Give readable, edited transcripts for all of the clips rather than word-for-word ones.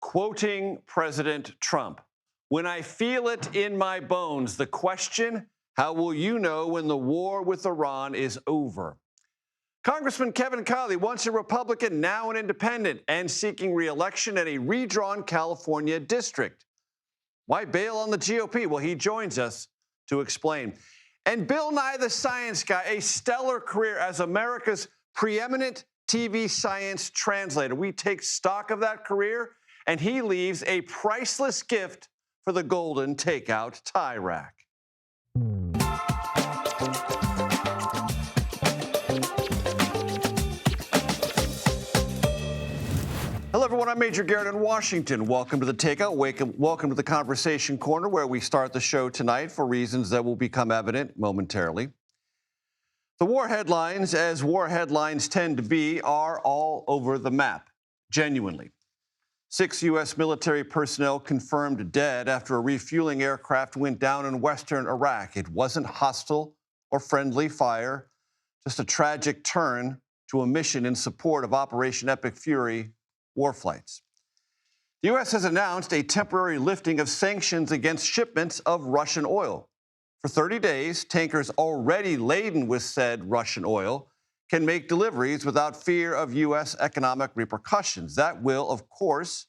Quoting President Trump, "When I feel it in my bones, the question, how will you know when the war with Iran is over?" Congressman Kevin Kiley, once a Republican, now an independent, and seeking re-election in a redrawn California district. Why bail on the GOP? Well, he joins us to explain. And Bill Nye, the science guy, a stellar career as America's preeminent TV science translator. We take stock of that career, and he leaves a priceless gift for the golden takeout tie rack. Hello, everyone. I'm Major Garrett in Washington. Welcome to the Takeout. Welcome to the Conversation Corner, where we start the show tonight for reasons that will become evident momentarily. The war headlines, as war headlines tend to be, are all over the map, genuinely. 6 U.S. military personnel confirmed dead after a refueling aircraft went down in western Iraq. It wasn't hostile or friendly fire, just a tragic turn to a mission in support of Operation Epic Fury war flights. The U.S. has announced a temporary lifting of sanctions against shipments of Russian oil. For 30 days, tankers already laden with said Russian oil can make deliveries without fear of U.S. economic repercussions. That will, of course,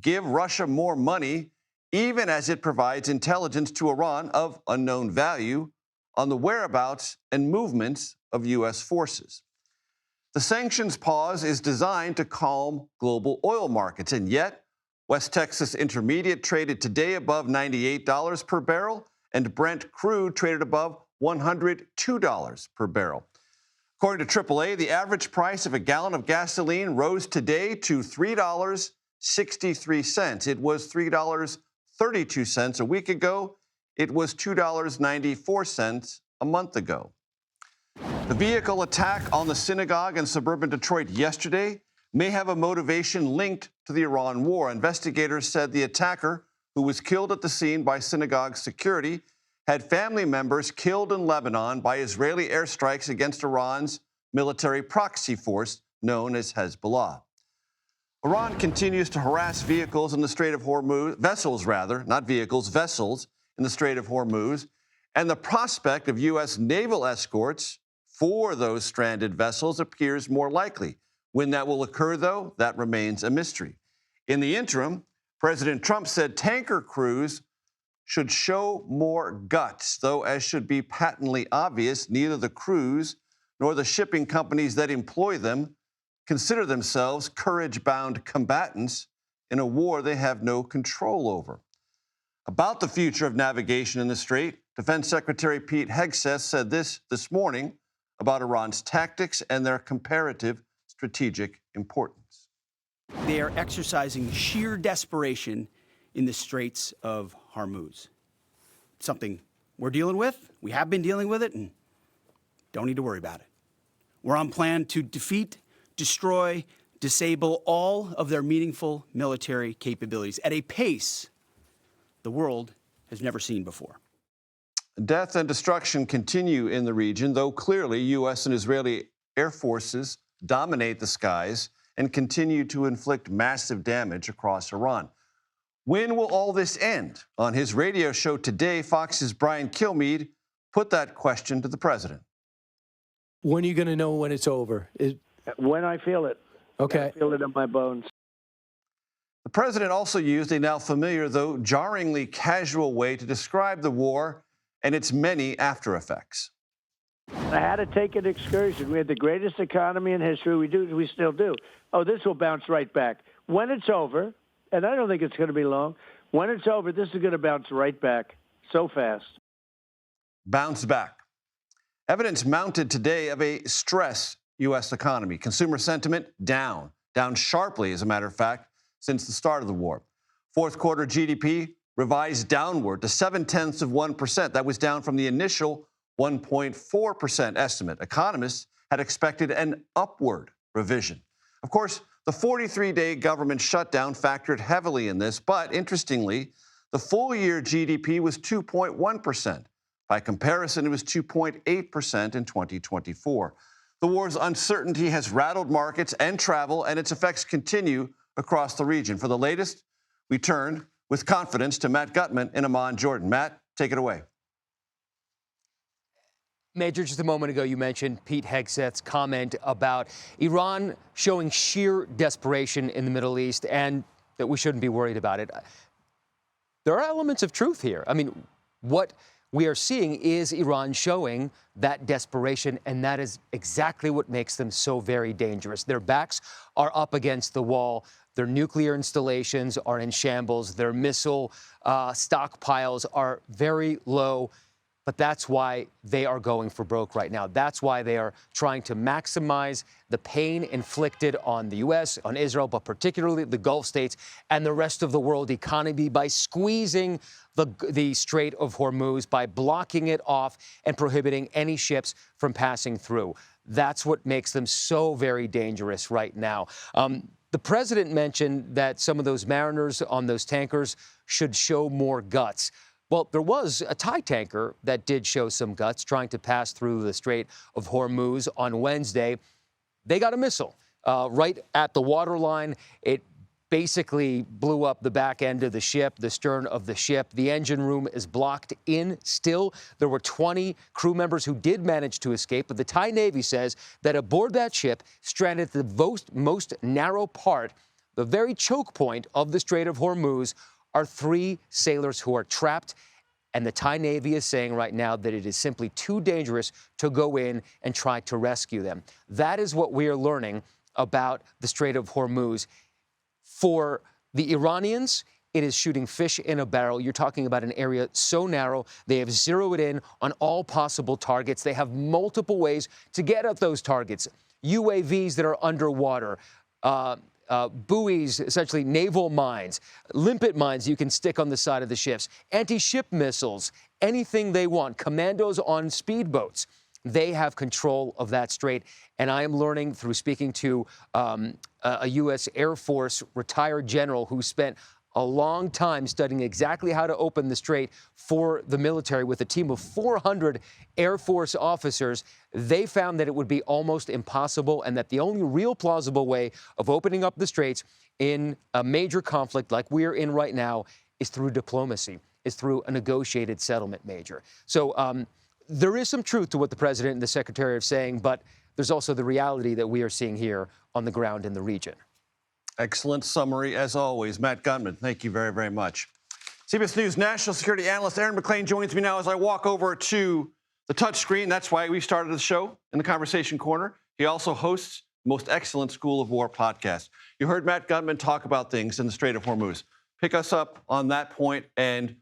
give Russia more money, even as it provides intelligence to Iran of unknown value on the whereabouts and movements of U.S. forces. The sanctions pause is designed to calm global oil markets, and yet West Texas Intermediate traded today above $98 per barrel, and Brent crude traded above $102 per barrel. According to AAA, the average price of a gallon of gasoline rose today to $3.63. It was $3.32 a week ago. It was $2.94 a month ago. The vehicle attack on the synagogue in suburban Detroit yesterday may have a motivation linked to the Iran war. Investigators said the attacker, who was killed at the scene by synagogue security, had family members killed in Lebanon by Israeli airstrikes against Iran's military proxy force known as Hezbollah. Iran continues to harass vessels in the Strait of Hormuz, vessels in the Strait of Hormuz, and the prospect of U.S. naval escorts for those stranded vessels appears more likely. When that will occur, though, that remains a mystery. In the interim, President Trump said tanker crews should show more guts, though, as should be patently obvious, neither the crews nor the shipping companies that employ them consider themselves courage-bound combatants in a war they have no control over. About the future of navigation in the Strait, Defense Secretary Pete Hegseth said this morning about Iran's tactics and their comparative strategic importance. They are exercising sheer desperation in the Straits of Hormuz. It's something we're dealing with. We have been dealing with it and don't need to worry about it. We're on plan to defeat, destroy, disable all of their meaningful military capabilities at a pace the world has never seen before. Death and destruction continue in the region, though clearly U.S. and Israeli air forces dominate the skies and continue to inflict massive damage across Iran. When will all this end? On his radio show today, Fox's Brian Kilmeade put that question to the president. When are you going to know when it's over? When I feel it. Okay. I feel it in my bones. The president also used a now familiar, though jarringly casual way to describe the war and its many after effects. I had to take an excursion. We had the greatest economy in history. We still do. Oh, this will bounce right back. When it's over, and I don't think it's going to be long, when it's over, this is going to bounce right back so fast. Bounce back. Evidence mounted today of a stressed U.S. economy. Consumer sentiment down sharply, as a matter of fact, since the start of the war. Fourth quarter GDP revised downward to 0.7%. That was down from the initial 1.4% estimate. Economists had expected an upward revision. Of course, the 43-day government shutdown factored heavily in this, but interestingly, the full-year GDP was 2.1%. By comparison, it was 2.8% in 2024. The war's uncertainty has rattled markets and travel, and its effects continue across the region. For the latest, we turn with confidence to Matt Gutman in Amman, Jordan. Matt, take it away. Major, just a moment ago, you mentioned Pete Hegseth's comment about Iran showing sheer desperation in the Middle East and that we shouldn't be worried about it. There are elements of truth here. I mean, what we are seeing is Iran showing that desperation, and that is exactly what makes them so very dangerous. Their backs are up against the wall. Their nuclear installations are in shambles. Their missile stockpiles are very low. But that's why they are going for broke right now. That's why they are trying to maximize the pain inflicted on the U.S., on Israel, but particularly the Gulf states and the rest of the world economy by squeezing the Strait of Hormuz, by blocking it off and prohibiting any ships from passing through. That's what makes them so very dangerous right now. The president mentioned that some of those mariners on those tankers should show more guts. Well, there was a Thai tanker that did show some guts trying to pass through the Strait of Hormuz on Wednesday. They got a missile right at the waterline. It basically blew up the back end of the ship, the stern of the ship. The engine room is blocked in still. There were 20 crew members who did manage to escape, but the Thai Navy says that aboard that ship, stranded at the most narrow part, the very choke point of the Strait of Hormuz, are 3 sailors who are trapped, and the Thai Navy is saying right now that it is simply too dangerous to go in and try to rescue them. That is what we are learning about the Strait of Hormuz. For the Iranians, it is shooting fish in a barrel. You're talking about an area so narrow. They have zeroed in on all possible targets. They have multiple ways to get at those targets. UAVs that are underwater, buoys, essentially naval mines, limpet mines you can stick on the side of the ships, anti-ship missiles, anything they want, commandos on speedboats. They have control of that strait. And I am learning through speaking to a U.S. Air Force retired general who spent a long time studying exactly how to open the strait for the military with a team of 400 Air Force officers. They found that it would be almost impossible and that the only real plausible way of opening up the straits in a major conflict like we're in right now is through diplomacy, is through a negotiated settlement, Major. So there is some truth to what the president and the secretary are saying, but there's also the reality that we are seeing here on the ground in the region. Excellent summary, as always. Matt Gutman, thank you very, very much. CBS News national security analyst Aaron McClain joins me now as I walk over to the touchscreen. That's why we started the show in the Conversation Corner. He also hosts the Most Excellent School of War podcast. You heard Matt Gutman talk about things in the Strait of Hormuz. Pick us up on that point and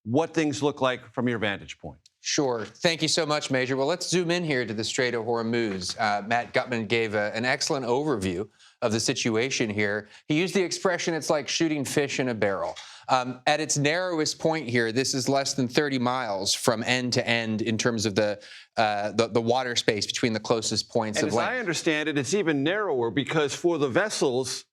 what things look like from your vantage point. Sure. Thank you so much, Major. Well, let's zoom in here to the Strait of Hormuz. Matt Gutman gave an excellent overview of the situation here. He used the expression, it's like shooting fish in a barrel. At its narrowest point here, this is less than 30 miles from end to end in terms of the water space between the closest points of land. As I understand it, it's even narrower because for the vessels,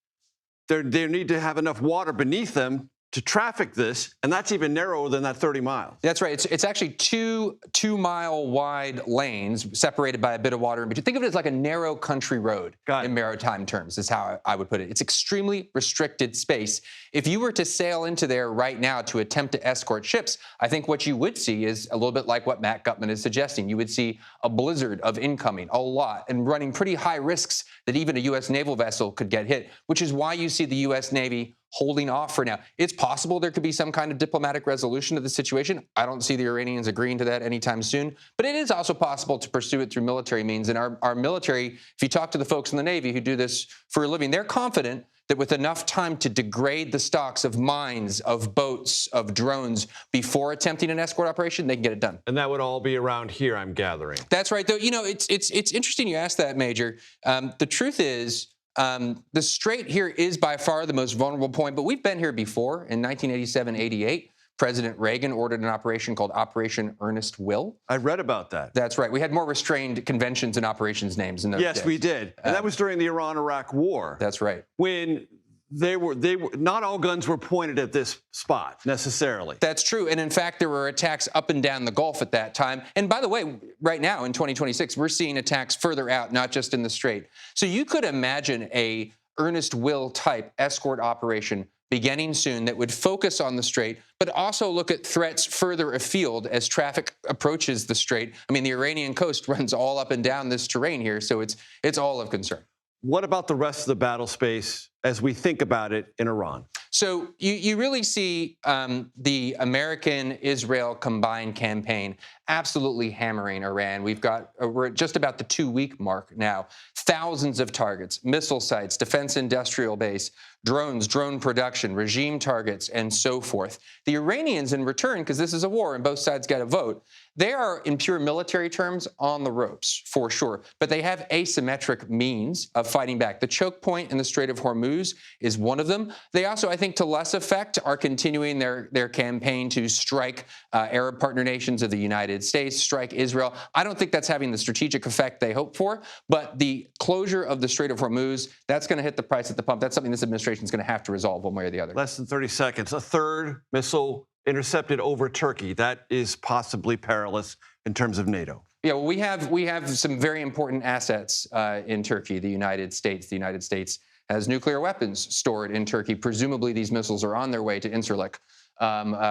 they need to have enough water beneath them to traffic this, and that's even narrower than that 30 miles. That's right. It's actually two 2-mile wide lanes separated by a bit of water in between. Think of it as like a narrow country road in maritime terms is how I would put it. It's extremely restricted space. If you were to sail into there right now to attempt to escort ships, I think what you would see is a little bit like what Matt Gutman is suggesting. You would see a blizzard of incoming, a lot, and running pretty high risks that even a U.S. naval vessel could get hit, which is why you see the U.S. Navy holding off for now. It's possible there could be some kind of diplomatic resolution to the situation. I don't see the Iranians agreeing to that anytime soon, but it is also possible to pursue it through military means. And our military, if you talk to the folks in the Navy who do this for a living, they're confident that with enough time to degrade the stocks of mines, of boats, of drones before attempting an escort operation, they can get it done. And that would all be around here, I'm gathering. That's right. Though, you know, it's interesting you asked that, Major. The truth is, the strait here is by far the most vulnerable point, but we've been here before. In 1987-88, President Reagan ordered an operation called Operation Earnest Will. I read about that. That's right. We had more restrained conventions and operations names in those days. Yes, we did. And that was during the Iran-Iraq War. That's right. When they were not all guns were pointed at this spot necessarily. That's true. And in fact, there were attacks up and down the Gulf at that time. And by the way, right now in 2026, we're seeing attacks further out, not just in the Strait. So you could imagine a earnest will type escort operation beginning soon that would focus on the Strait, but also look at threats further afield as traffic approaches the Strait. I mean, the Iranian coast runs all up and down this terrain here, so it's all of concern. What about the rest of the battle space as we think about it in Iran? So you really see the American-Israel combined campaign absolutely hammering Iran. We're at just about the 2-week mark now. Thousands of targets, missile sites, defense industrial base, drones, drone production, regime targets, and so forth. The Iranians, in return, because this is a war and both sides got a vote, they are, in pure military terms, on the ropes, for sure. But they have asymmetric means of fighting back. The choke point in the Strait of Hormuz is one of them. They also, I think, to less effect, are continuing their campaign to strike Arab partner nations of the United States, strike Israel. I don't think that's having the strategic effect they hope for, but the closure of the Strait of Hormuz, that's going to hit the price at the pump. That's something this administration is going to have to resolve one way or the other. Less than 30 seconds. A third missile intercepted over Turkey. That is possibly perilous in terms of NATO. Yeah, well, we have some very important assets in Turkey, the United States. The United States has nuclear weapons stored in Turkey. Presumably, these missiles are on their way to Incirlik,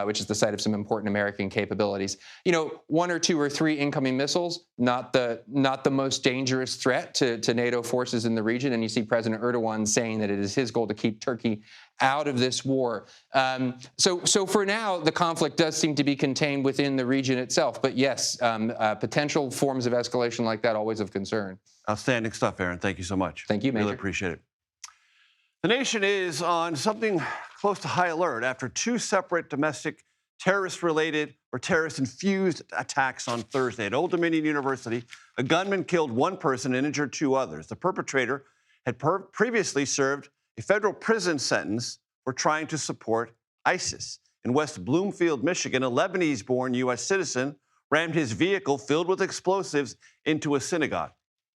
which is the site of some important American capabilities. You know, 1 or 2 or 3 incoming missiles, not the most dangerous threat to NATO forces in the region. And you see President Erdogan saying that it is his goal to keep Turkey out of this war. So for now, the conflict does seem to be contained within the region itself. But yes, potential forms of escalation like that always of concern. Outstanding stuff, Aaron. Thank you so much. Thank you, Major. Really appreciate it. The nation is on something close to high alert after 2 separate domestic terrorist-related or terrorist-infused attacks on Thursday. At Old Dominion University, a gunman killed 1 person and injured 2 others. The perpetrator had previously served a federal prison sentence for trying to support ISIS. In West Bloomfield, Michigan, a Lebanese-born U.S. citizen rammed his vehicle filled with explosives into a synagogue.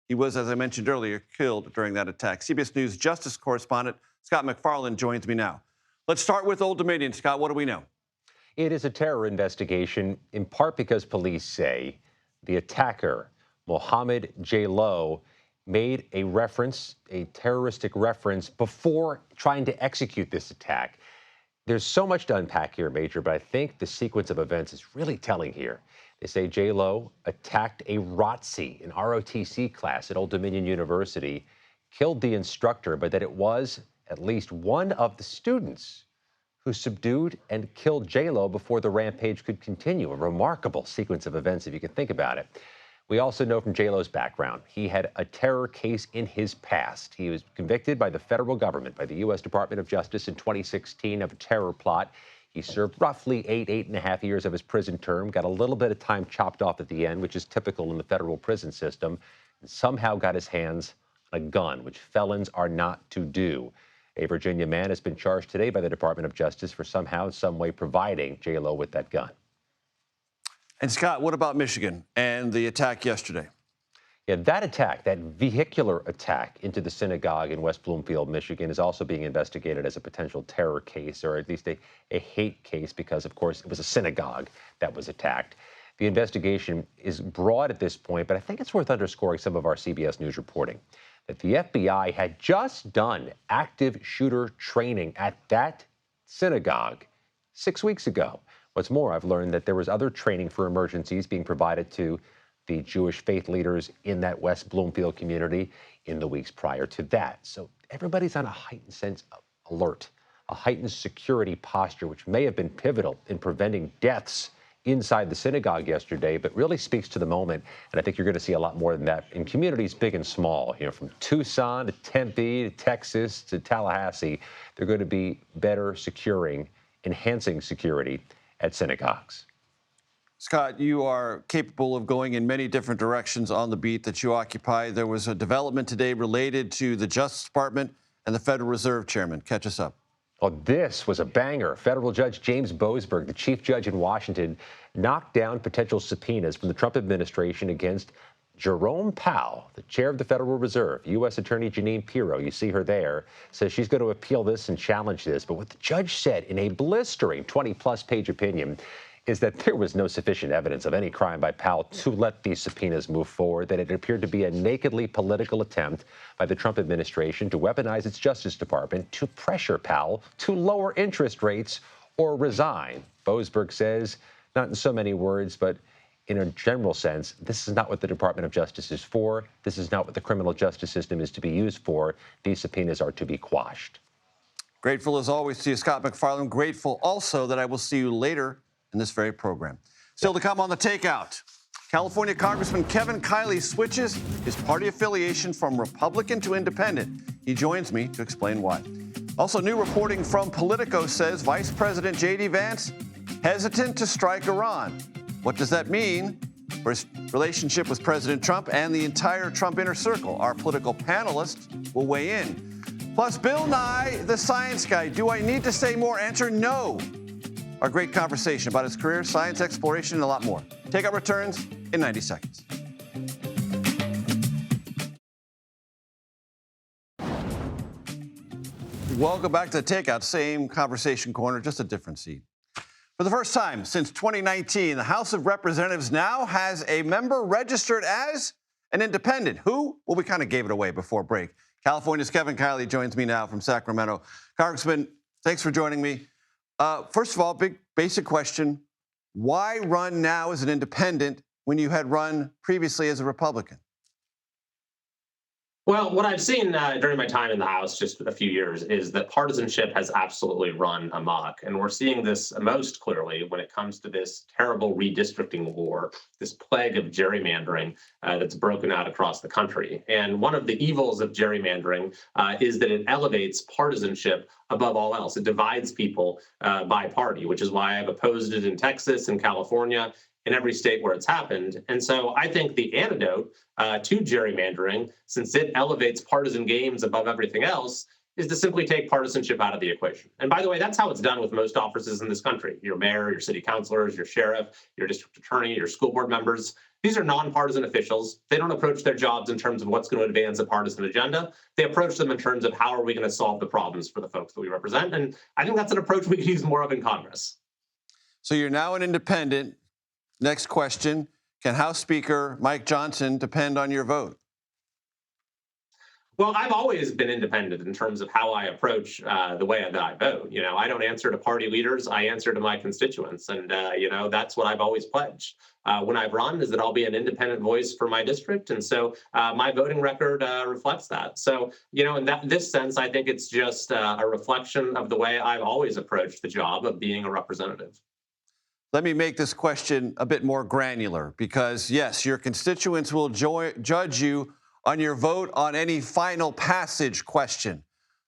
He was, as I mentioned earlier, killed during that attack. CBS News Justice correspondent Scott McFarland joins me now. Let's start with Old Dominion. Scott, what do we know? It is a terror investigation, in part because police say the attacker, Mohammed J. Lowe, made a reference, a terroristic reference, before trying to execute this attack. There's so much to unpack here, Major, but I think the sequence of events is really telling here. They say J. Lowe attacked a ROTC, an ROTC class at Old Dominion University, killed the instructor, but that it was at least one of the students who subdued and killed J. Lowe before the rampage could continue. A remarkable sequence of events, if you can think about it. We also know from J. Lowe's background, he had a terror case in his past. He was convicted by the federal government, by the U.S. Department of Justice in 2016 of a terror plot. He served roughly 8.5 years of his prison term, got a little bit of time chopped off at the end, which is typical in the federal prison system, and somehow got his hands on a gun, which felons are not to do. A Virginia man has been charged today by the Department of Justice for somehow, some way providing J. Lowe with that gun. And Scott, what about Michigan and the attack yesterday? Yeah, that attack, that vehicular attack into the synagogue in West Bloomfield, Michigan, is also being investigated as a potential terror case, or at least a hate case, because, of course, it was a synagogue that was attacked. The investigation is broad at this point, but I think it's worth underscoring some of our CBS News reporting that the FBI had just done active shooter training at that synagogue 6 weeks ago. What's more, I've learned that there was other training for emergencies being provided to the Jewish faith leaders in that West Bloomfield community in the weeks prior to that. So everybody's on a heightened sense of alert, a heightened security posture, which may have been pivotal in preventing deaths inside the synagogue yesterday, but really speaks to the moment. And I think you're going to see a lot more than that in communities big and small, you know, from Tucson to Tempe to Texas to Tallahassee. They're going to be better securing, enhancing security at synagogues. Scott, you are capable of going in many different directions on the beat that you occupy. There was a development today related to the Justice Department and the Federal Reserve Chairman. Catch us up. Well, this was a banger. Federal Judge James Boasberg, the chief judge in Washington, knocked down potential subpoenas from the Trump administration against Jerome Powell, the chair of the Federal Reserve. U.S. Attorney Jeanine Pirro, you see her there, says she's going to appeal this and challenge this. But what the judge said in a blistering 20-plus page opinion is that there was no sufficient evidence of any crime by Powell to let these subpoenas move forward, that it appeared to be a nakedly political attempt by the Trump administration to weaponize its Justice Department to pressure Powell to lower interest rates or resign. Boasberg says, not in so many words, but in a general sense, this is not what the Department of Justice is for. This is not what the criminal justice system is to be used for. These subpoenas are to be quashed. Grateful as always to you, Scott McFarland. Grateful also that I will see you later in this very program. Still to come on the Takeout. California Congressman Kevin Kiley switches his party affiliation from Republican to Independent. He joins me to explain why. Also, new reporting from Politico says Vice President J.D. Vance hesitant to strike Iran. What does that mean for his relationship with President Trump and the entire Trump inner circle? Our political panelists will weigh in. Plus, Bill Nye, the science guy. Do I need to say more? Answer no. Our great conversation about his career, science exploration, and a lot more. Takeout returns in 90 seconds. Welcome back to the Takeout. Same conversation corner, just a different seat. For the first time since 2019, the House of Representatives now has a member registered as an independent. Who? Well, we kind of gave it away before break. California's Kevin Kiley joins me now from Sacramento. Congressman, thanks for joining me. First of all, big basic question. Why run now as an independent when you had run previously as a Republican? Well, what I've seen during my time in the House, just a few years, is that partisanship has absolutely run amok. And we're seeing this most clearly when it comes to this terrible redistricting war, this plague of gerrymandering that's broken out across the country. And one of the evils of gerrymandering is that it elevates partisanship above all else. It divides people by party, which is why I've opposed it in Texas and California, in every state where it's happened. And so I think the antidote to gerrymandering, since it elevates partisan games above everything else, is to simply take partisanship out of the equation. And by the way, that's how it's done with most offices in this country. Your mayor, your city councilors, your sheriff, your district attorney, your school board members. These are nonpartisan officials. They don't approach their jobs in terms of what's going to advance a partisan agenda. They approach them in terms of how are we going to solve the problems for the folks that we represent. And I think that's an approach we could use more of in Congress. So you're now an independent. Next question, can House Speaker Mike Johnson depend on your vote? Well, I've always been independent in terms of how I approach the way that I vote. You know, I don't answer to party leaders. I answer to my constituents. And, that's what I've always pledged. When I've run is that I'll be an independent voice for my district. And so my voting record reflects that. So, in this sense, I think it's just a reflection of the way I've always approached the job of being a representative. Let me make this question a bit more granular because, yes, your constituents will judge you on your vote on any final passage question.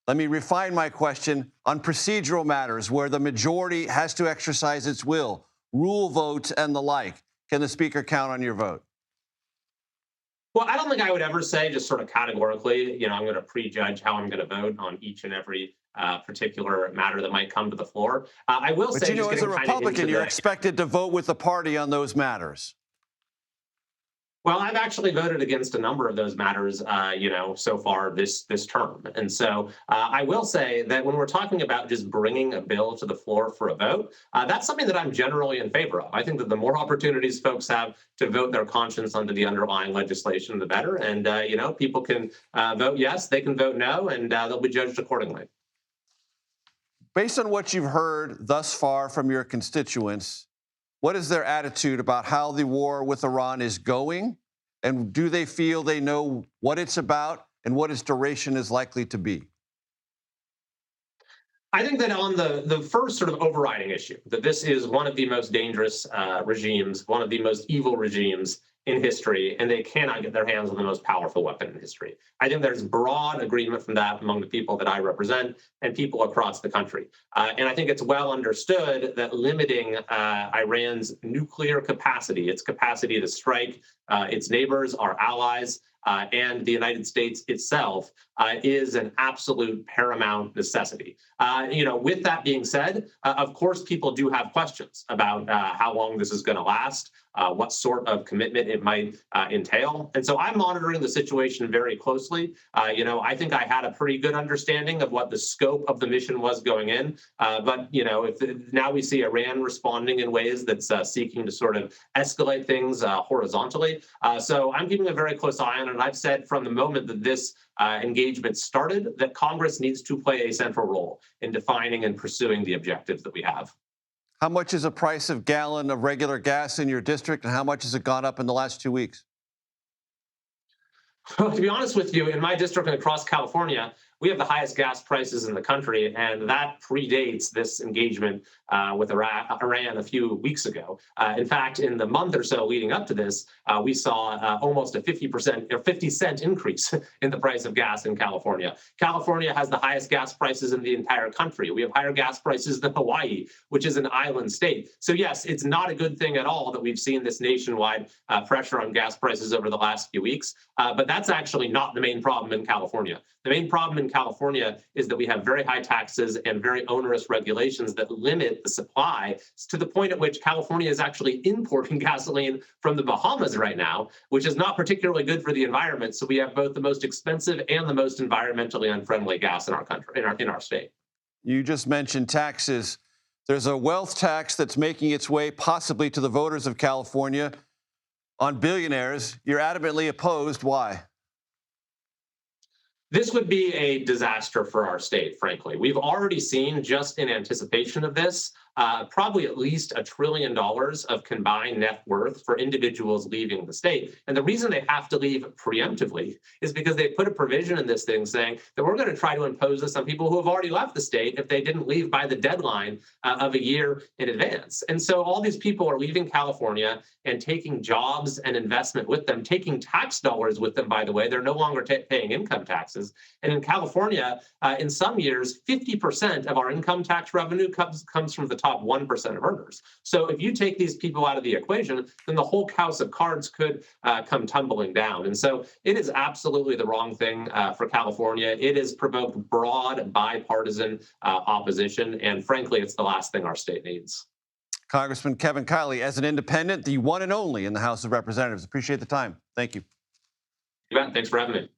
Let me refine my question on procedural matters where the majority has to exercise its will, rule votes and the like. Can the Speaker count on your vote? Well, I don't think I would ever say just sort of categorically, I'm going to prejudge how I'm going to vote on each and every particular matter that might come to the floor. I will say, but as a Republican, you're expected to vote with the party on those matters. Well, I've actually voted against a number of those matters, so far this term. And so I will say that when we're talking about just bringing a bill to the floor for a vote, that's something that I'm generally in favor of. I think that the more opportunities folks have to vote their conscience onto the underlying legislation, the better. And, people can vote yes, they can vote no, and they'll be judged accordingly. Based on what you've heard thus far from your constituents, what is their attitude about how the war with Iran is going? And do they feel they know what it's about and what its duration is likely to be? I think that on the first sort of overriding issue, that this is one of the most dangerous regimes, one of the most evil regimes in history, and they cannot get their hands on the most powerful weapon in history. I think there's broad agreement from that among the people that I represent and people across the country. And I think it's well understood that limiting Iran's nuclear capacity, its capacity to strike its neighbors, our allies, and the United States itself is an absolute paramount necessity. With that being said, of course, people do have questions about how long this is going to last, what sort of commitment it might entail. And so I'm monitoring the situation very closely. I think I had a pretty good understanding of what the scope of the mission was going in. But now we see Iran responding in ways that's seeking to sort of escalate things horizontally. So I'm keeping a very close eye on it. And I've said from the moment that this engagement started that Congress needs to play a central role in defining and pursuing the objectives that we have. How much is the price of gallon of regular gas in your district, and how much has it gone up in the last 2 weeks? Well, to be honest with you, in my district and across California, we have the highest gas prices in the country, and that predates this engagement with Iran a few weeks ago. In fact, in the month or so leading up to this, we saw almost a 50% or 50-cent increase in the price of gas in California. California has the highest gas prices in the entire country. We have higher gas prices than Hawaii, which is an island state. So yes, it's not a good thing at all that we've seen this nationwide pressure on gas prices over the last few weeks. But that's actually not the main problem in California. The main problem in California is that we have very high taxes and very onerous regulations that limit the supply to the point at which California is actually importing gasoline from the Bahamas right now, which is not particularly good for the environment. So we have both the most expensive and the most environmentally unfriendly gas in our country, in our state. You just mentioned taxes. There's a wealth tax that's making its way possibly to the voters of California on billionaires. You're adamantly opposed. Why? This would be a disaster for our state, frankly. We've already seen, just in anticipation of this, probably at least $1 trillion of combined net worth for individuals leaving the state. And the reason they have to leave preemptively is because they put a provision in this thing saying that we're going to try to impose this on people who have already left the state if they didn't leave by the deadline of a year in advance. And so all these people are leaving California and taking jobs and investment with them, taking tax dollars with them, by the way. They're no longer paying income taxes. And in California, in some years, 50% of our income tax revenue comes from the top 1% of earners. So if you take these people out of the equation, then the whole house of cards could come tumbling down. And so it is absolutely the wrong thing for California. It has provoked broad bipartisan opposition. And frankly, it's the last thing our state needs. Congressman Kevin Kiley, as an independent, the one and only in the House of Representatives. Appreciate the time. Thank you. You bet. Thanks for having me.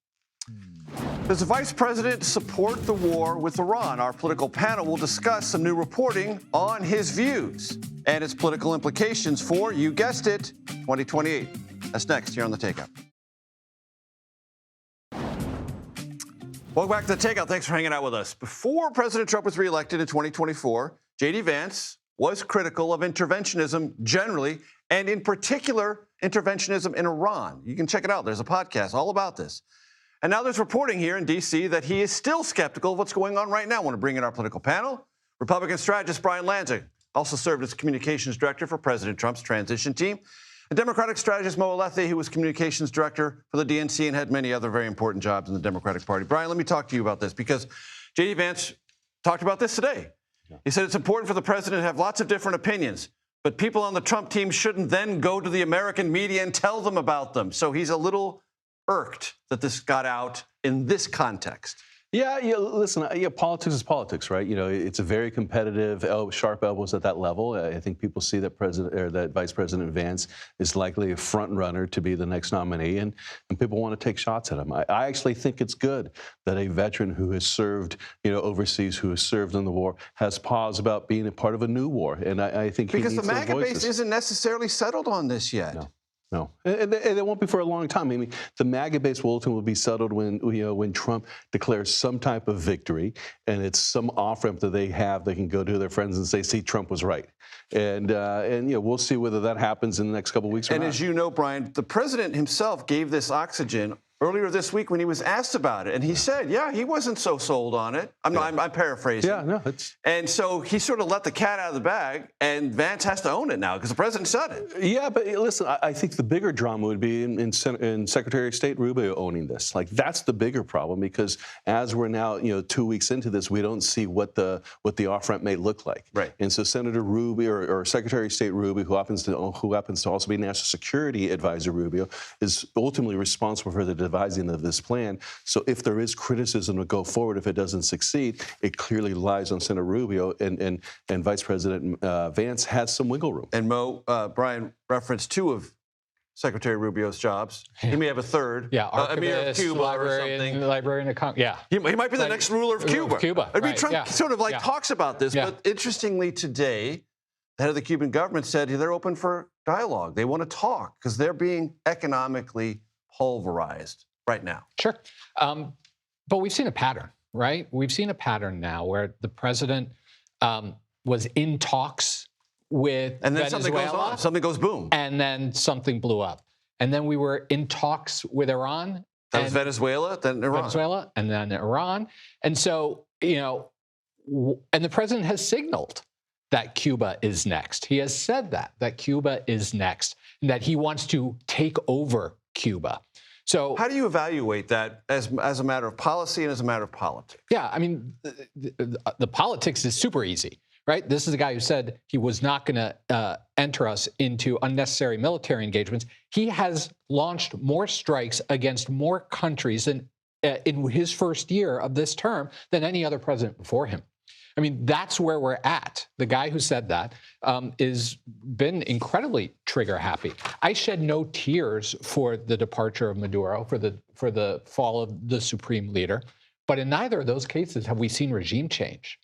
Does the vice president support the war with Iran? Our political panel will discuss some new reporting on his views and its political implications for, you guessed it, 2028. That's next here on The Takeout. Welcome back to The Takeout. Thanks for hanging out with us. Before President Trump was reelected in 2024, J.D. Vance was critical of interventionism generally, and in particular, interventionism in Iran. You can check it out. There's a podcast all about this. And now there's reporting here in D.C. that he is still skeptical of what's going on right now. I want to bring in our political panel. Republican strategist Brian Lanza also served as communications director for President Trump's transition team. And Democratic strategist Mo Alethe, who was communications director for the DNC and had many other very important jobs in the Democratic Party. Brian, let me talk to you about this because J.D. Vance talked about this today. He said it's important for the president to have lots of different opinions, but people on the Trump team shouldn't then go to the American media and tell them about them. So he's a little irked that this got out in this context. Yeah, listen, politics is politics, right? It's a very competitive, sharp elbows at that level. I think people see that that Vice President Vance is likely a front runner to be the next nominee, and people want to take shots at him. I actually think it's good that a veteran who has served, overseas, who has served in the war, has pause about being a part of a new war, and I think because the MAGA base isn't necessarily settled on this yet. No, and it won't be for a long time. I mean, the MAGA base will ultimately be settled when Trump declares some type of victory, and it's some off-ramp that they have. They can go to their friends and say, "See, Trump was right," and we'll see whether that happens in the next couple of weeks. And as you know, Brian, the president himself gave this oxygen earlier this week when he was asked about it, and he said, "Yeah, he wasn't so sold on it." I'm paraphrasing. Yeah, no, and so he sort of let the cat out of the bag, and Vance has to own it now because the president said it. Yeah, but listen, I think the bigger drama would be in Secretary of State Rubio owning this. Like, that's the bigger problem, because as we're now 2 weeks into this, we don't see what the off-ramp may look like. Right. And so Senator Rubio or Secretary of State Rubio, who happens to also be National Security Advisor Rubio, is ultimately responsible for the devising of this plan. So if there is criticism to go forward, if it doesn't succeed, it clearly lies on Senator Rubio, and Vice President Vance has some wiggle room. And Brian referenced two of Secretary Rubio's jobs. He may have a third. Yeah, Emir of Cuba or something. Librarian of yeah. He might be the next ruler of Cuba. I mean, Trump sort of talks about this, but interestingly today, the head of the Cuban government said they're open for dialogue. They want to talk because they're being economically pulverized right now. Sure. But we've seen a pattern, right? We've seen a pattern now where the president was in talks with and then Venezuela, something goes on. Something goes boom. And then something blew up. And then we were in talks with Iran. That was Venezuela, then Iran. Venezuela, and then Iran. And so, and the president has signaled that Cuba is next. He has said that Cuba is next, and that he wants to take over Cuba. So how do you evaluate that as a matter of policy and as a matter of politics? Yeah, I mean, the politics is super easy, right? This is a guy who said he was not going to enter us into unnecessary military engagements. He has launched more strikes against more countries in his first year of this term than any other president before him. I mean, that's where we're at. The guy who said that is been incredibly trigger happy. I shed no tears for the departure of Maduro, for the fall of the supreme leader. But in neither of those cases have we seen regime change.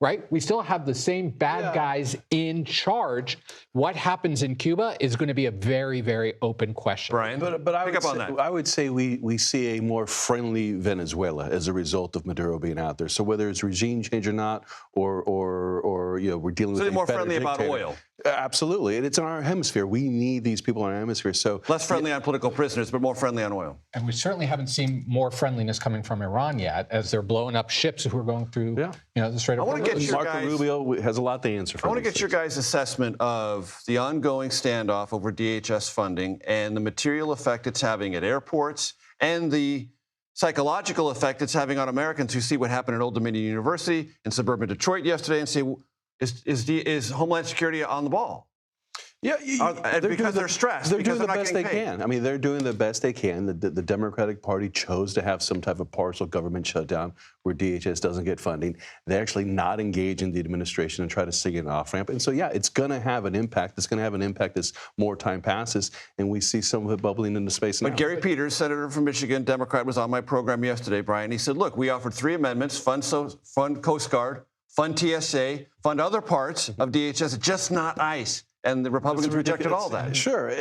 Right? We still have the same bad guys in charge. What happens in Cuba is going to be a very, very open question. Brian, but I would say we see a more friendly Venezuela as a result of Maduro being out there. So whether it's regime change or not, or we're dealing with a more better friendly dictator. About oil. Absolutely, and it's in our hemisphere. We need these people in our hemisphere. So less friendly on political prisoners, but more friendly on oil. And we certainly haven't seen more friendliness coming from Iran yet, as they're blowing up ships who are going through, the Strait of Hormuz. Marco Rubio has a lot to answer for. I want to get your guys' assessment of the ongoing standoff over DHS funding and the material effect it's having at airports and the psychological effect it's having on Americans who see what happened at Old Dominion University in suburban Detroit yesterday and say, is Homeland Security on the ball? Yeah, because they're stressed. They're doing the not best they paid. can. I mean, they're doing the best they can. The Democratic Party chose to have some type of partial government shutdown where DHS doesn't get funding. They actually not engage in the administration and try to sing an off-ramp. And so, it's going to have an impact. It's going to have an impact as more time passes, and we see some of it bubbling into space now. But Gary Peters, senator from Michigan, Democrat, was on my program yesterday, Brian. He said, look, we offered 3 amendments, fund Coast Guard, fund TSA, fund other parts of DHS, just not ICE. And the Republicans rejected all that. Sure,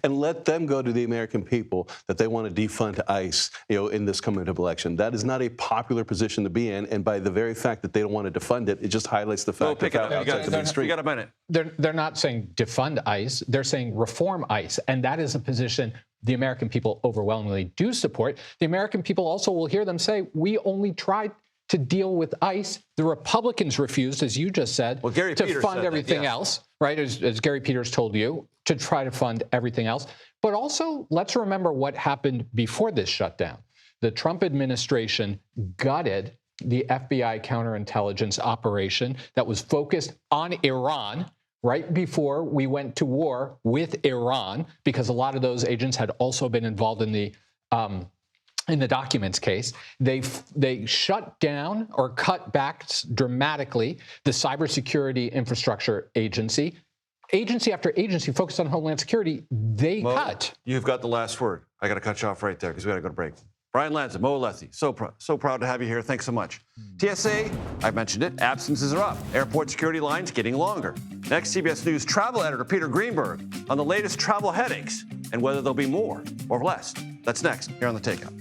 and let them go to the American people that they want to defund ICE, in this coming up election. That is not a popular position to be in, and by the very fact that they don't want to defund it, it just highlights the fact that outside the mainstream. You got a minute. They're not saying defund ICE. They're saying reform ICE, and that is a position the American people overwhelmingly do support. The American people also will hear them say, "We only tried to deal with ICE. The Republicans refused, as you just said, to fund everything else, right? As Gary Peters told you, to try to fund everything else. But also, let's remember what happened before this shutdown. The Trump administration gutted the FBI counterintelligence operation that was focused on Iran right before we went to war with Iran, because a lot of those agents had also been involved in the documents case. They shut down or cut back dramatically the cybersecurity infrastructure agency. Agency after agency focused on Homeland Security, they cut. You've got the last word. I got to cut you off right there because we got to go to break. Brian Lanza, Mo Alethi, so proud to have you here. Thanks so much. TSA, I mentioned it, absences are up. Airport security lines getting longer. Next, CBS News travel editor Peter Greenberg on the latest travel headaches and whether there'll be more or less. That's next here on The Takeout.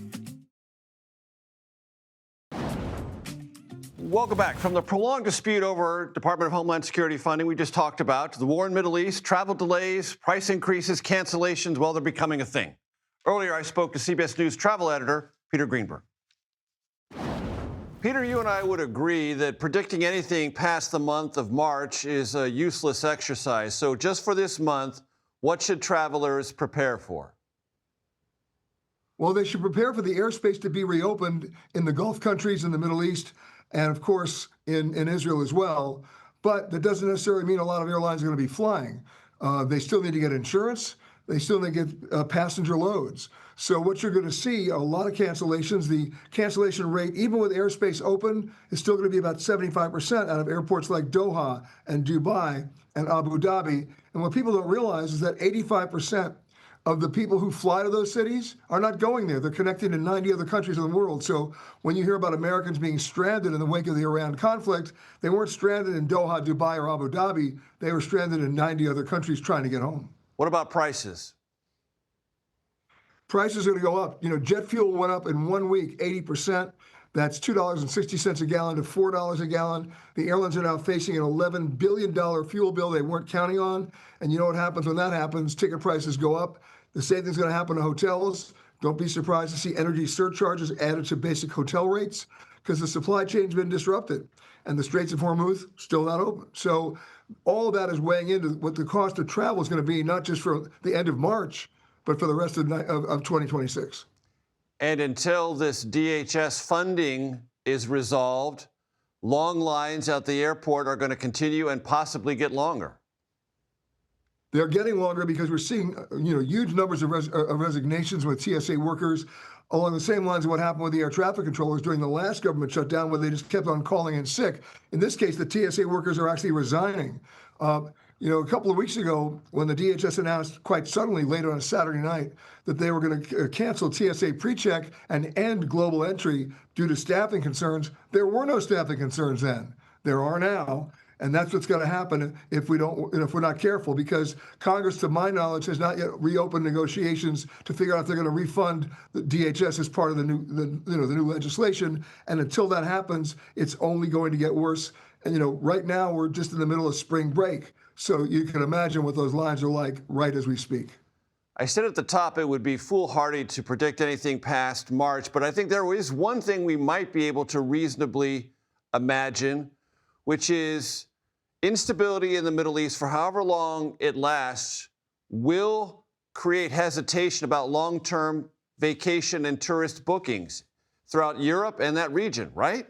Welcome back. From the prolonged dispute over Department of Homeland Security funding we just talked about, to the war in the Middle East, travel delays, price increases, cancellations, well, they're becoming a thing. Earlier, I spoke to CBS News travel editor Peter Greenberg. Peter, you and I would agree that predicting anything past the month of March is a useless exercise. So just for this month, what should travelers prepare for? Well, they should prepare for the airspace to be reopened in the Gulf countries in the Middle East, and of course in Israel as well. But that doesn't necessarily mean a lot of airlines are going to be flying. They still need to get insurance. they still didn't get passenger loads. So what you're going to see, a lot of cancellations. The cancellation rate, even with airspace open, is still going to be about 75% out of airports like Doha and Dubai and Abu Dhabi. And what people don't realize is that 85% of the people who fly to those cities are not going there. They're connecting to 90 other countries in the world. So when you hear about Americans being stranded in the wake of the Iran conflict, they weren't stranded in Doha, Dubai, or Abu Dhabi. They were stranded in 90 other countries trying to get home. What about prices? Prices are going to go up. You know, jet fuel went up in 1 week 80%. That's $2.60 a gallon to $4 a gallon. The airlines are now facing an $11 billion fuel bill they weren't counting on. And you know what happens when that happens? Ticket prices go up. The same thing's going to happen to hotels. Don't be surprised to see energy surcharges added to basic hotel rates because the supply chain's been disrupted and the Straits of Hormuz still not open. So all of that is weighing into what the cost of travel is going to be, not just for the end of March, but for the rest of 2026. And until this DHS funding is resolved, long lines at the airport are going to continue and possibly get longer. They're getting longer because we're seeing, huge numbers of resignations with TSA workers along the same lines of what happened with the air traffic controllers during the last government shutdown, where they just kept on calling in sick. In this case, the TSA workers are actually resigning. A couple of weeks ago, when the DHS announced quite suddenly, late on a Saturday night, that they were going to cancel TSA PreCheck and end global entry due to staffing concerns, there were no staffing concerns then. There are now. And that's what's going to happen if we're not careful, because Congress, to my knowledge, has not yet reopened negotiations to figure out if they're going to refund the DHS as part of the new legislation. And until that happens, it's only going to get worse. And right now we're just in the middle of spring break, so you can imagine what those lines are like right as we speak. I said at the top it would be foolhardy to predict anything past March, but I think there is one thing we might be able to reasonably imagine, which is instability in the Middle East, for however long it lasts, will create hesitation about long-term vacation and tourist bookings throughout Europe and that region, right?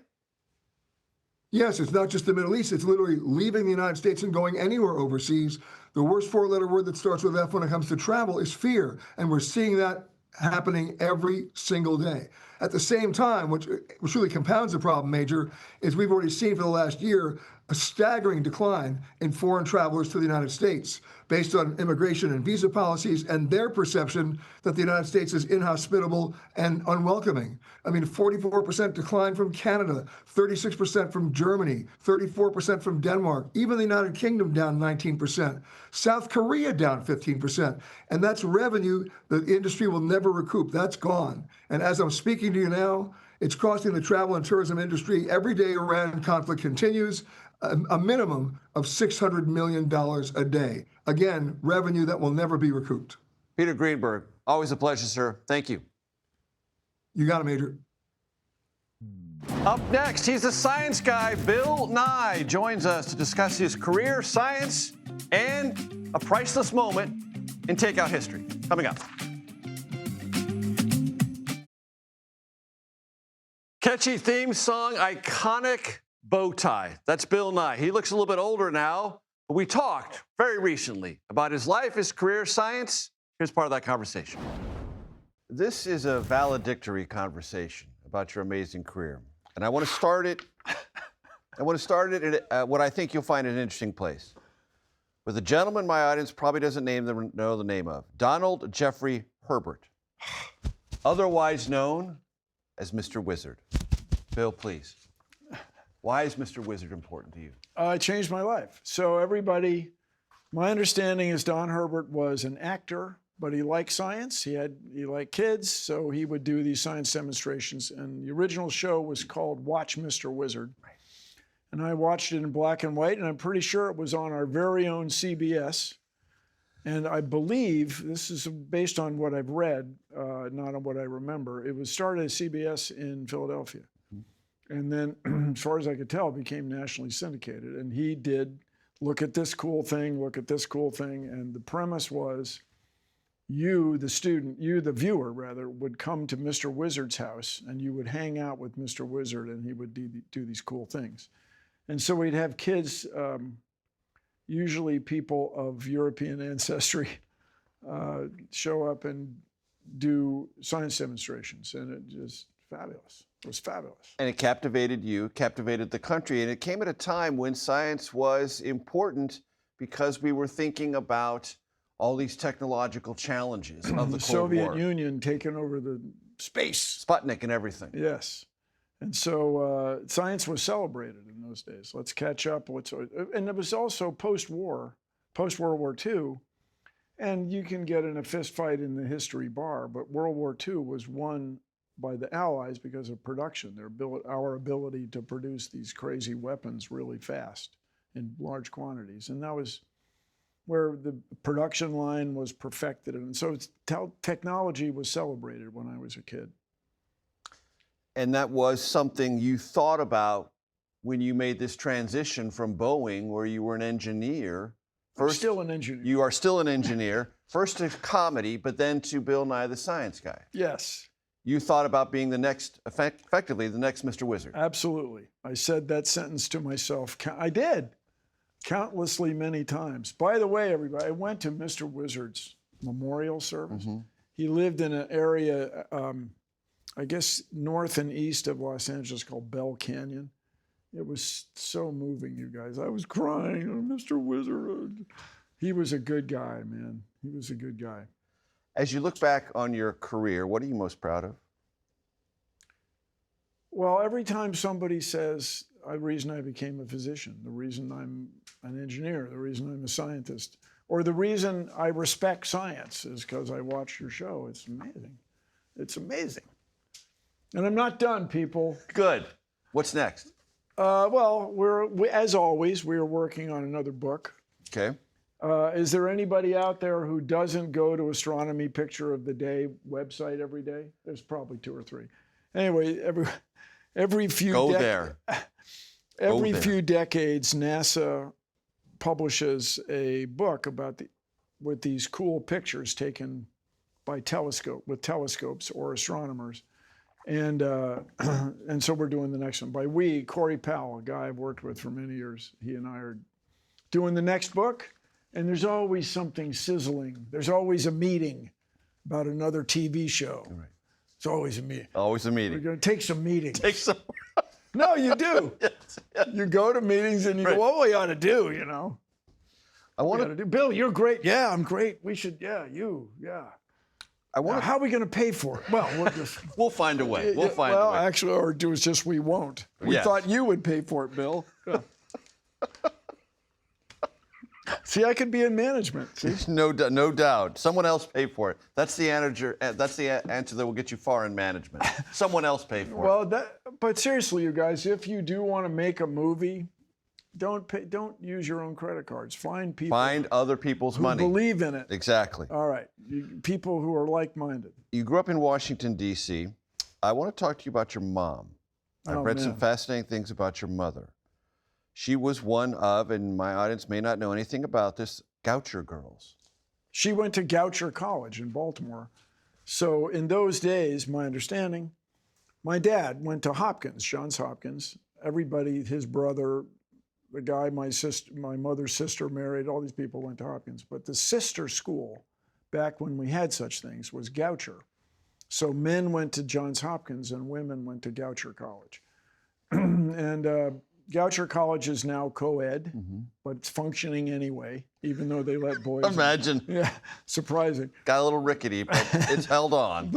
Yes, it's not just the Middle East. It's literally leaving the United States and going anywhere overseas. The worst four-letter word that starts with F when it comes to travel is fear, and we're seeing that happening every single day. At the same time, which really compounds the problem, Major, is we've already seen for the last year a staggering decline in foreign travelers to the United States based on immigration and visa policies and their perception that the United States is inhospitable and unwelcoming. I mean, 44% decline from Canada, 36% from Germany, 34% from Denmark, even the United Kingdom down 19%, South Korea down 15%. And that's revenue that the industry will never recoup. That's gone. And as I'm speaking to you now, it's costing the travel and tourism industry every day Iran conflict continues a minimum of $600 million a day. Again, revenue that will never be recouped. Peter Greenberg, always a pleasure, sir. Thank you. You got it, Major. Up next, he's a science guy. Bill Nye joins us to discuss his career, science, and a priceless moment in Takeout history. Coming up. Catchy theme song, iconic bow tie. That's Bill Nye. He looks a little bit older now, but we talked very recently about his life, his career, science. Here's part of that conversation. This is a valedictory conversation about your amazing career. And I want to start it at what I think you'll find an interesting place, with a gentleman my audience probably doesn't know the name of, Donald Jeffrey Herbert, otherwise known as Mr. Wizard. Bill, please. Why is Mr. Wizard important to you? It changed my life. So my understanding is Don Herbert was an actor, but he liked science. He liked kids, so he would do these science demonstrations. And the original show was called Watch Mr. Wizard. Right. And I watched it in black and white, and I'm pretty sure it was on our very own CBS. And I believe, this is based on what I've read, not on what I remember, it was started at CBS in Philadelphia. And then, as far as I could tell, it became nationally syndicated. And he did look at this cool thing, look at this cool thing. And the premise was you, the viewer rather, would come to Mr. Wizard's house and you would hang out with Mr. Wizard and he would do these cool things. And so we'd have kids, usually people of European ancestry, show up and do science demonstrations, and it just fabulous. It was fabulous. And it captivated you, captivated the country, and it came at a time when science was important because we were thinking about all these technological challenges of the Cold Soviet War. Union taking over the space. Sputnik and everything. Yes. And so science was celebrated in those days. Let's catch up. And it was also post-war, post-World War II. And you can get in a fist fight in the history bar, but World War II was won by the Allies because of production, our ability to produce these crazy weapons really fast in large quantities. And that was where the production line was perfected. And so technology was celebrated when I was a kid. And that was something you thought about when you made this transition from Boeing, where you were an engineer. I'm still an engineer. You are still an engineer. First to comedy, but then to Bill Nye the Science Guy. Yes. You thought about being the next, effectively, the next Mr. Wizard. Absolutely. I said that sentence to myself. I did, countlessly many times. By the way, everybody, I went to Mr. Wizard's memorial service. Mm-hmm. He lived in an area, I guess, north and east of Los Angeles called Bell Canyon. It was so moving, you guys. I was crying, oh, Mr. Wizard. He was a good guy, man. He was a good guy. As you look back on your career, what are you most proud of? Well, every time somebody says the reason I became a physician, the reason I'm an engineer, the reason I'm a scientist, or the reason I respect science is because I watched your show. It's amazing. It's amazing. And I'm not done, people. Good. What's next? Well, as always, we are working on another book. Okay. Is there anybody out there who doesn't go to Astronomy Picture of the Day website every day? There's probably 2 or 3. Anyway, every few few decades, NASA publishes a book with these cool pictures taken by telescopes or astronomers, and so we're doing the next one. By we, Corey Powell, a guy I've worked with for many years. He and I are doing the next book. And there's always something sizzling. There's always a meeting about another TV show. Right. It's always a meeting. Always a meeting. We're going to take some meetings. Take some. No, you do. Yes, yes. You go to meetings and you go, what we ought to do, you know? I want to do. Bill, you're great. Yeah, I'm great. We should, yeah. I want. How are we going to pay for it? Well, we'll find a way. We'll find a way. Well, actually, or do it's just we won't. We thought you would pay for it, Bill. Yeah. See, I could be in management. See? No doubt. Someone else pay for it. That's the answer. That's the answer that will get you far in management. Someone else pay for it. But seriously, you guys, if you do want to make a movie, don't use your own credit cards. Find people. Find other people's money. Who believe in it. Exactly. All right. People who are like-minded. You grew up in Washington, D.C. I want to talk to you about your mom. I've read some fascinating things about your mother. She was one of, and my audience may not know anything about this, Goucher girls. She went to Goucher College in Baltimore. So in those days, my understanding, my dad went to Hopkins, Johns Hopkins. Everybody, his brother, the guy my mother's sister married, all these people went to Hopkins. But the sister school, back when we had such things, was Goucher. So men went to Johns Hopkins and women went to Goucher College. And Goucher College is now co-ed, but it's functioning anyway, even though they let boys. Imagine. Yeah, surprising. Got a little rickety, but it's held on.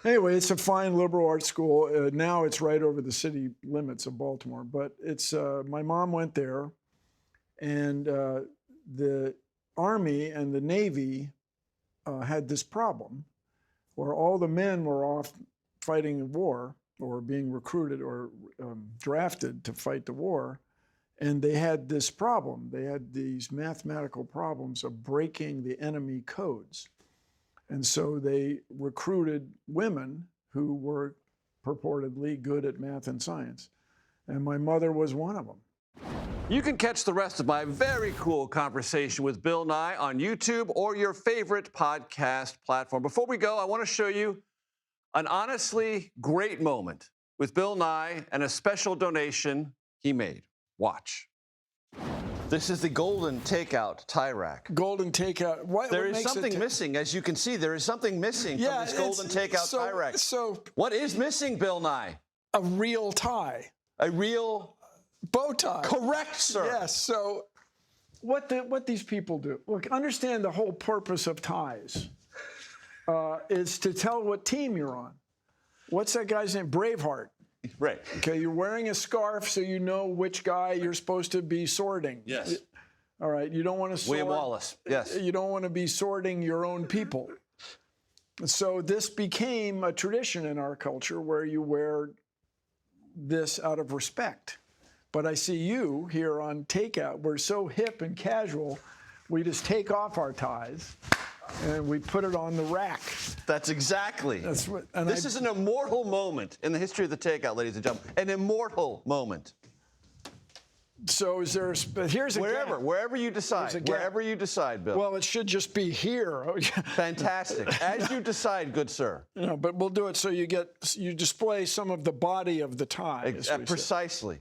Anyway, it's a fine liberal arts school. Now it's right over the city limits of Baltimore. But it's my mom went there, and the Army and the Navy had this problem where all the men were off fighting a war, or being recruited or drafted to fight the war. And they had this problem. They had these mathematical problems of breaking the enemy codes. And so they recruited women who were purportedly good at math and science. And my mother was one of them. You can catch the rest of my very cool conversation with Bill Nye on YouTube or your favorite podcast platform. Before we go, I want to show you an honestly great moment with Bill Nye and a special donation he made. Watch. This is the golden takeout tie rack. Golden takeout. There is something missing, as you can see. There is something missing from this golden takeout tie rack. So what is missing, Bill Nye? A real tie. A real bow tie. Correct, sir. Yes. So what these people do? Look, understand the whole purpose of ties is to tell what team you're on. What's that guy's name? Braveheart. Right. Okay, you're wearing a scarf so you know which guy you're supposed to be sorting. Yes. All right, you don't want to sort. William Wallace, yes. You don't want to be sorting your own people. So this became a tradition in our culture where you wear this out of respect. But I see you here on Takeout. We're so hip and casual, we just take off our ties and we put it on the rack. That's exactly. This is an immortal moment in the history of the Takeout, ladies and gentlemen. An immortal moment. So is there? Here's wherever you decide. Wherever you decide, Bill. Well, it should just be here. Fantastic. As you decide, good sir. No, but we'll do it so you display some of the body of the tie. Precisely.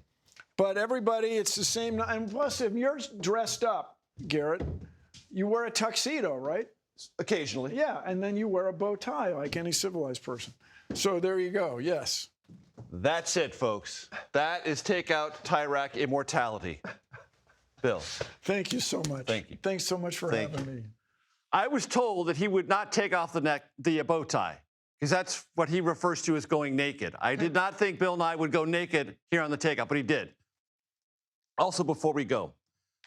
But everybody, it's the same. And plus, if you're dressed up, Garrett, you wear a tuxedo, right? Occasionally. Yeah, and then you wear a bow tie like any civilized person. So there you go. Yes. That's it, folks. That is Takeout tie rack immortality. Bill. Thank you so much. Thank you. Thanks so much for having me. I was told that he would not take off the bow tie, because that's what he refers to as going naked. I did not think Bill Nye would go naked here on the Takeout, but he did. Also, before we go,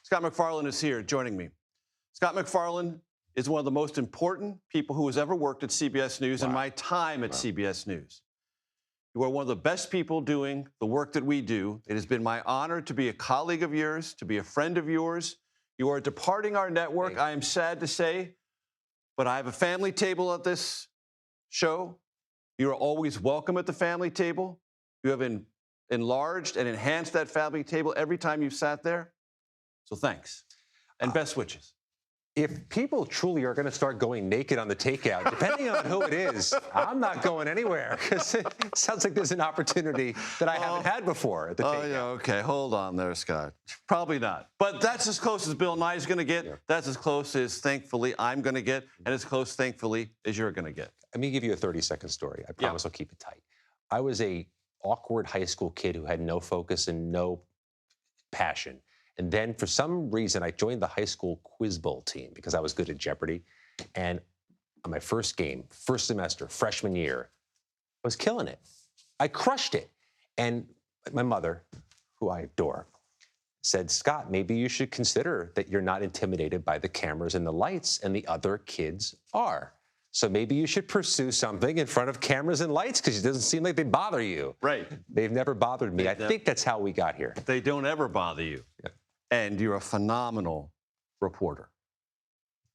Scott MacFarlane is here joining me. Scott MacFarlane is one of the most important people who has ever worked at CBS News in my time at CBS News. You are one of the best people doing the work that we do. It has been my honor to be a colleague of yours, to be a friend of yours. You are departing our network, I am sad to say, but I have a family table at this show. You are always welcome at the family table. You have enlarged and enhanced that family table every time you've sat there. So thanks, and best wishes. If people truly are going to start going naked on the Takeout, depending on who it is, I'm not going anywhere, because it sounds like there's an opportunity that I haven't had before at the Takeout. Oh, yeah, okay. Hold on there, Scott. Probably not. But that's as close as Bill Nye is going to get. Yeah. That's as close as, thankfully, I'm going to get, and as close, thankfully, as you're going to get. Let me give you a 30-second story. I promise I'll keep it tight. I was a awkward high school kid who had no focus and no passion. And then, for some reason, I joined the high school quiz bowl team because I was good at Jeopardy. And on my first game, first semester, freshman year, I was killing it. I crushed it. And my mother, who I adore, said, Scott, maybe you should consider that you're not intimidated by the cameras and the lights, and the other kids are. So maybe you should pursue something in front of cameras and lights, because it doesn't seem like they bother you. Right. They've never bothered me. I think that's how we got here. They don't ever bother you. Yeah. And you're a phenomenal reporter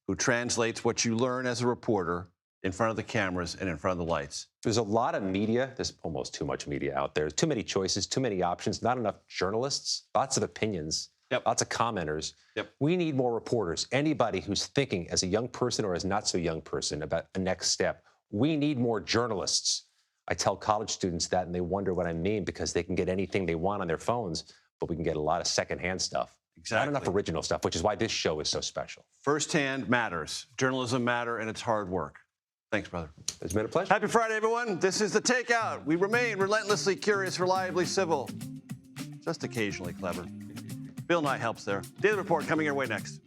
who translates what you learn as a reporter in front of the cameras and in front of the lights. There's a lot of media. There's almost too much media out there. Too many choices, too many options, not enough journalists, lots of opinions, lots of commenters. We need more reporters. Anybody who's thinking as a young person or as not so young person about a next step, we need more journalists. I tell college students that, and they wonder what I mean, because they can get anything they want on their phones, but we can get a lot of secondhand stuff. Exactly. Not enough original stuff, which is why this show is so special. Firsthand matters. Journalism matter, and it's hard work. Thanks, brother. It's been a pleasure. Happy Friday, everyone. This is The Takeout. We remain relentlessly curious, reliably civil, just occasionally clever. Bill Nye helps there. Daily Report coming your way next.